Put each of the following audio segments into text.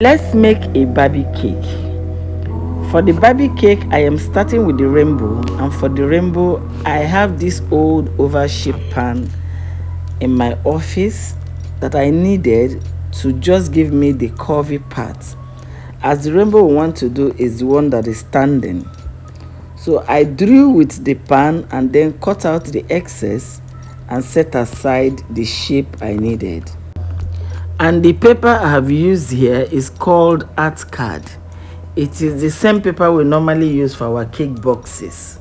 Let's make a Barbie cake. For the Barbie cake, I am starting with the rainbow, and for the rainbow, I have this old oval shaped pan in my office that I needed to just give me the curvy part, as the rainbow we want to do is the one that is standing. So I drew with the pan and then cut out the excess and set aside the shape I needed. And the paper I have used here is called art card. It is the same paper we normally use for our cake boxes.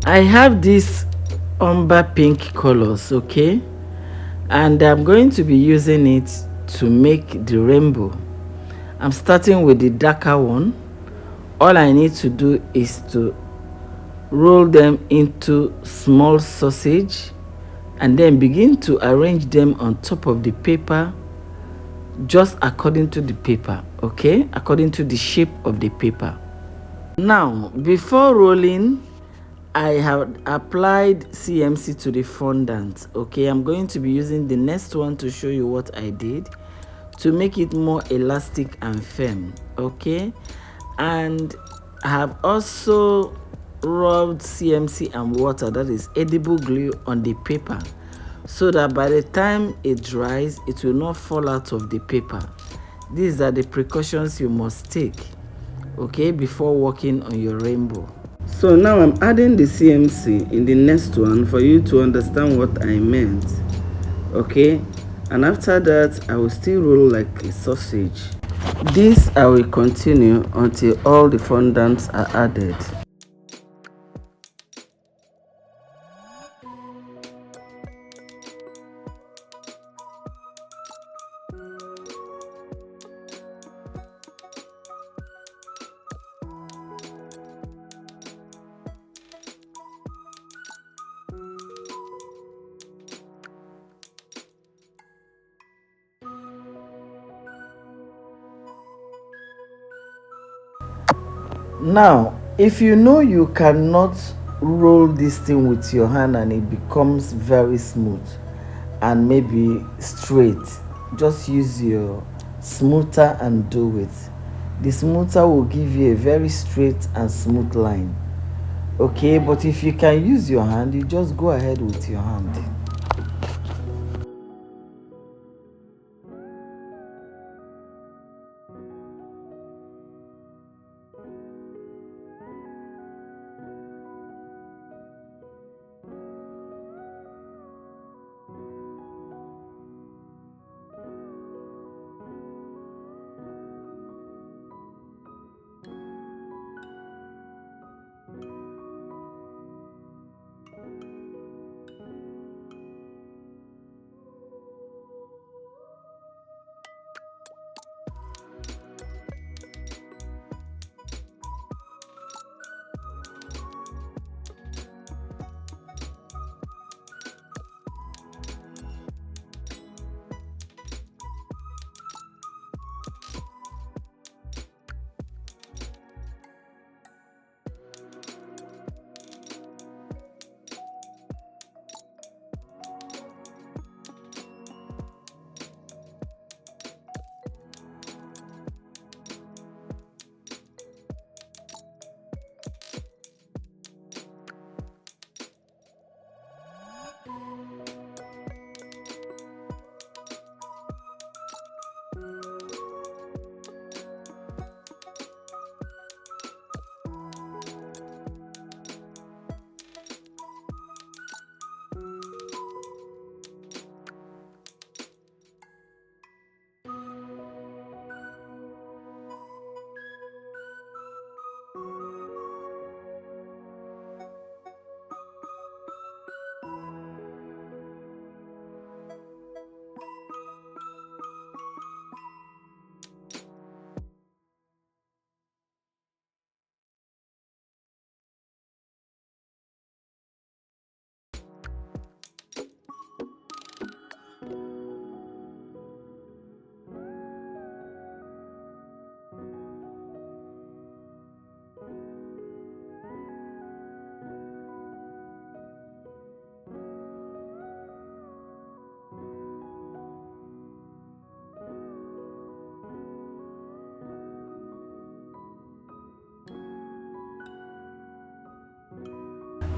I have these umber pink colors, okay, and I'm going to be using it to make the rainbow. I'm starting with the darker one. All I need to do is to roll them into small sausage and then begin to arrange them on top of the paper, just according to the paper, okay, according to the shape of the paper. Now, before rolling, I have applied CMC to the fondant, okay. I'm going to be using the next one to show you what I did to make it more elastic and firm, okay. And I have also rubbed CMC and water, that is edible glue, on the paper so that by the time it dries, it will not fall out of the paper. These are the precautions you must take, okay, before working on your rainbow. So now I'm adding the CMC in the next one for you to understand what I meant, okay. And after that, I will still roll like a sausage. This I will continue until all the fondants are added. Now, if you know you cannot roll this thing with your hand and it becomes very smooth and maybe straight, just use your smoother and do it. The smoother will give you a very straight and smooth line, okay. But if you can use your hand, you just go ahead with your hand.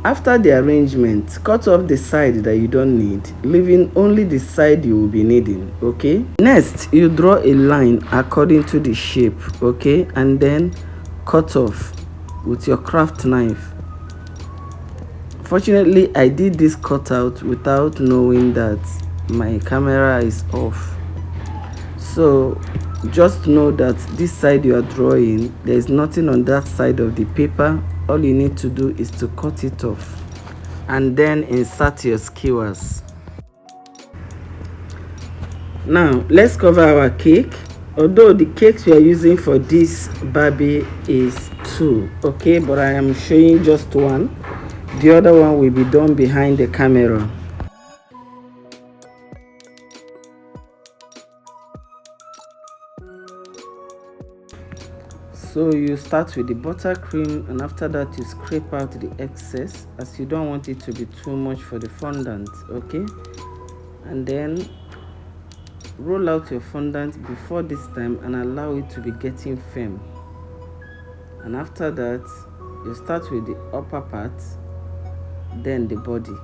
After the arrangement, cut off the side that you don't need, leaving only the side you will be needing, okay? Next, you draw a line according to the shape, okay? And then cut off with your craft knife. Fortunately, I did this cutout without knowing that my camera is off. So just know that this side you are drawing, there is nothing on that side of the paper. All you need to do is to cut it off and then insert your skewers. Now let's cover our cake. Although the cakes we are using for this Barbie is 2, okay, but I am showing just one. The other one will be done behind the camera. So you start with the buttercream, and after that you scrape out the excess, as you don't want it to be too much for the fondant, okay? And then roll out your fondant before this time and allow it to be getting firm. And after that you start with the upper part, then the body.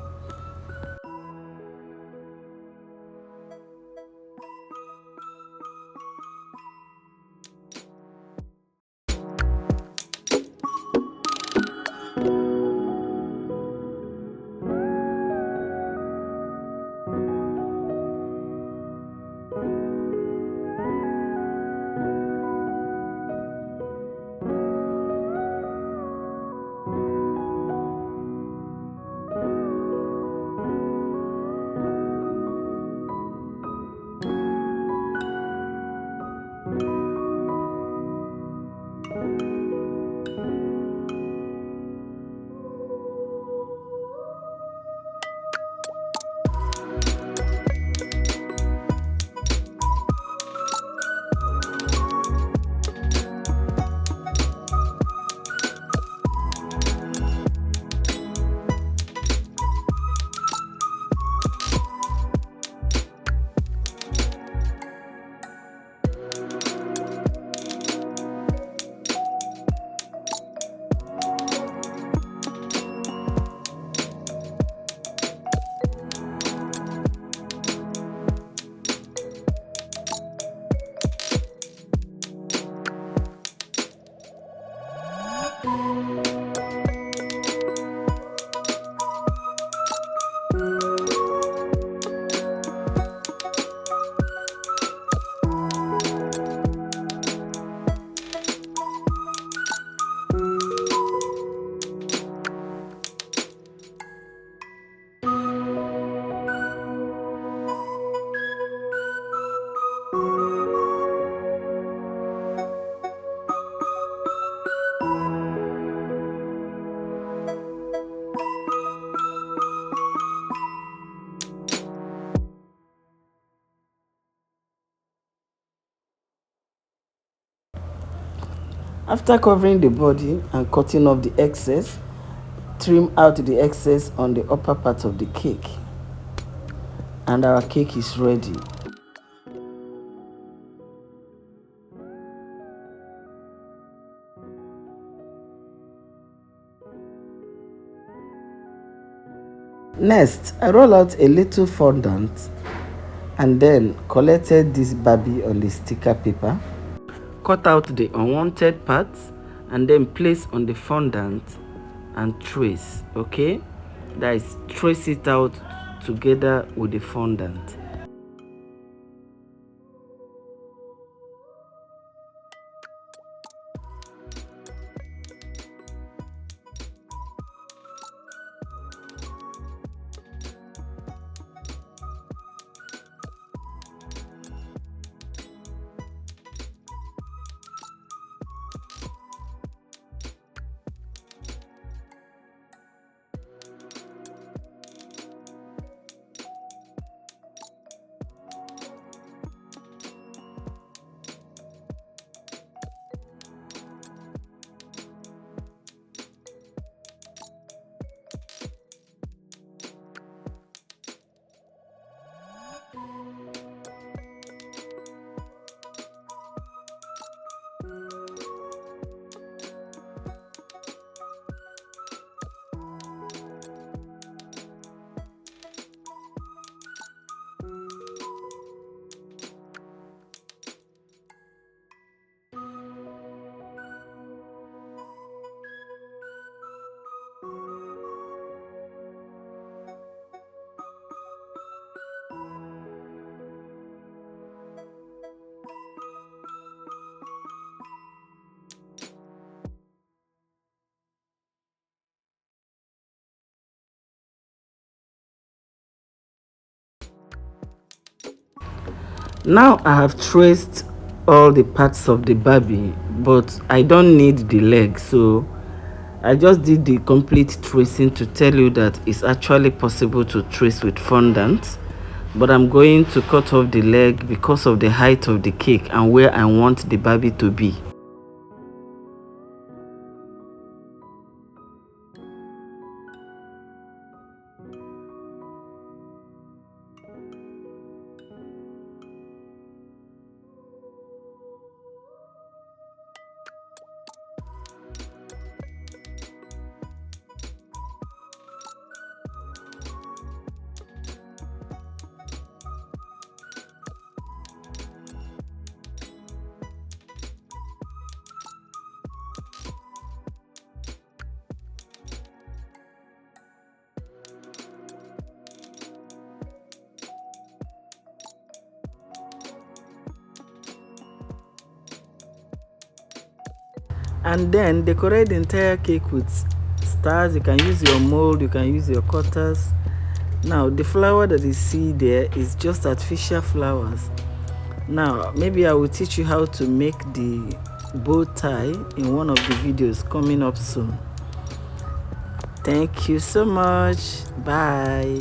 After covering the body and cutting off the excess, trim out the excess on the upper part of the cake, and our cake is ready. Next, I roll out a little fondant and then collected this Barbie on the sticker paper. Cut out the unwanted parts and then place on the fondant and trace, okay? That is, trace it out together with the fondant. Now I have traced all the parts of the Barbie, but I don't need the leg, so I just did the complete tracing to tell you that it's actually possible to trace with fondant, but I'm going to cut off the leg because of the height of the cake and where I want the Barbie to be. And then decorate the entire cake with stars. You can use your mold, you can use your cutters. Now the flower that you see there is just artificial flowers. Now maybe I will teach you how to make the bow tie in one of the videos coming up soon. Thank you so much. Bye.